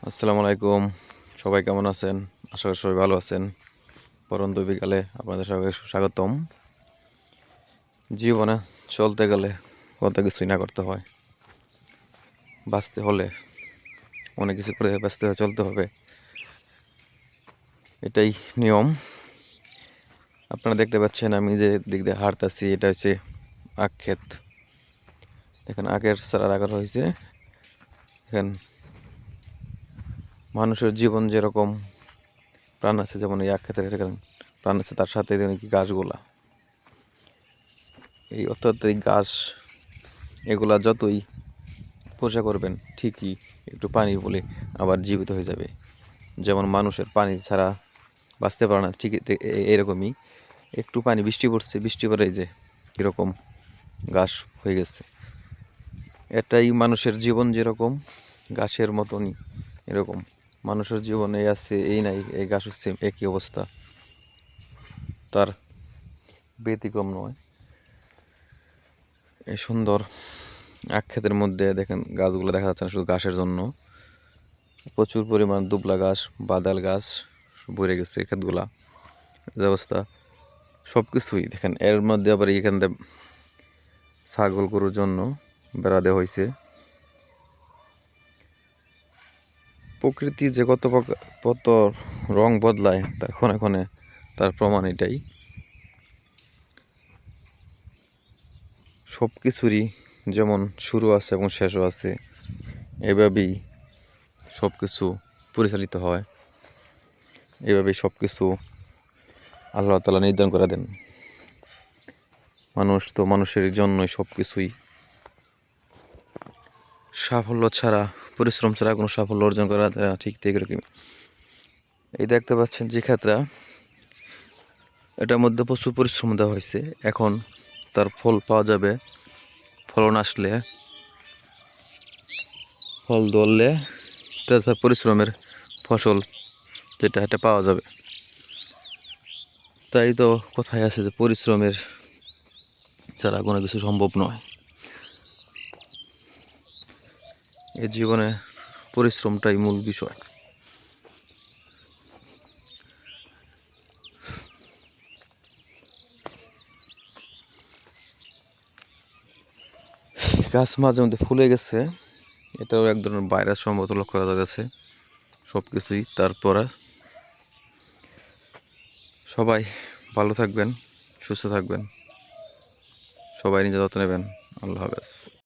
আসসালামু আলাইকুম। সবাই কেমন আছেন? আশা করি সবাই ভালো আছেন। পরন্ত বিকালে আপনাদের সবাইকে স্বাগতম। জীবনে চলতে গেলে কত কিছুই না করতে হয়। বাঁচতে হলে অনেক কিছু করে বাঁচতে হয়, চলতে হবে, এটাই নিয়ম। আপনারা দেখতে পাচ্ছেন আমি যে দিক দিয়ে হাঁটতেছি, এটা হচ্ছে আখ ক্ষেত। দেখেন আখের চারা রাখা হয়েছে। দেখেন মানুষের জীবন যেরকম প্রাণ আছে, যেমন এই আখ ক্ষেতের এখানে প্রাণ আছে, তার সাথে কি গাছগুলা, এই গাছ এগুলা যতই পরিষ্কার করবেন ঠিকই একটু পানি বলে আবার জীবিত হয়ে যাবে। যেমন মানুষের পানি ছাড়া বাঁচতে পারে না, ঠিক এরকমই একটু পানি বৃষ্টি পড়ছে, বৃষ্টি পরে যে কীরকম গাছ হয়ে গেছে। এটাই মানুষের জীবন, যেরকম গাছের মতনই এরকম মানুষের জীবন এই আছে এই নাই, এই গাছ হচ্ছে একই অবস্থা, তার ব্যতিক্রম নয়। এই সুন্দর আখ ক্ষেতের মধ্যে দেখেন গাছগুলো দেখা যাচ্ছে না শুধু ঘাসের জন্য, প্রচুর পরিমাণ দুবলা গাছ, বাদাল গাছ ভরে গেছে ক্ষেতগুলা। যে অবস্থা, সব কিছুই দেখেন। এর মধ্যে আবার এখান থেকে ছাগল গরুর জন্য বেড়া দেওয়া হয়েছে। প্রকৃতি যে কত রং বদলায় তার ক্ষণে ক্ষণে, তার প্রমাণ এটাই। সব কিছুরই যেমন শুরু আছে এবং শেষও আছে, এভাবেই সব কিছু পরিচালিত হয়, এভাবেই সব কিছু আল্লাহ তাআলা নির্ধারণ করে দেন। মানুষ তো মানুষের জন্যই সব কিছুই। সাফল্য ছাড়া, পরিশ্রম ছাড়া কোনো সাফল্য অর্জন করা যায় না, ঠিক এরকম। এই দেখতে পাচ্ছেন যে ক্ষেতটা, এটার মধ্যে প্রচুর পরিশ্রম দেওয়া হয়েছে। এখন তার ফল পাওয়া যাবে, ফলন আসলে, ফল ধরলে তার পরিশ্রমের ফসল যেটা এটা পাওয়া যাবে। তাই তো কথায় আছে যে পরিশ্রমের ছাড়া কোনো কিছু সম্ভব নয়। এই জীবনে পরিশ্রমটাই মূল বিষয়। গাছ মাঝে মধ্যে ফুলে গেছে, এটাও এক ধরনের ভাইরাস সম্ভবত লক্ষ্য করা গেছে। সব কিছুই তারপরে সবাই ভালো থাকবেন, সুস্থ থাকবেন, সবাই নিজের যত্ন নেবেন। আল্লাহ হাফেজ।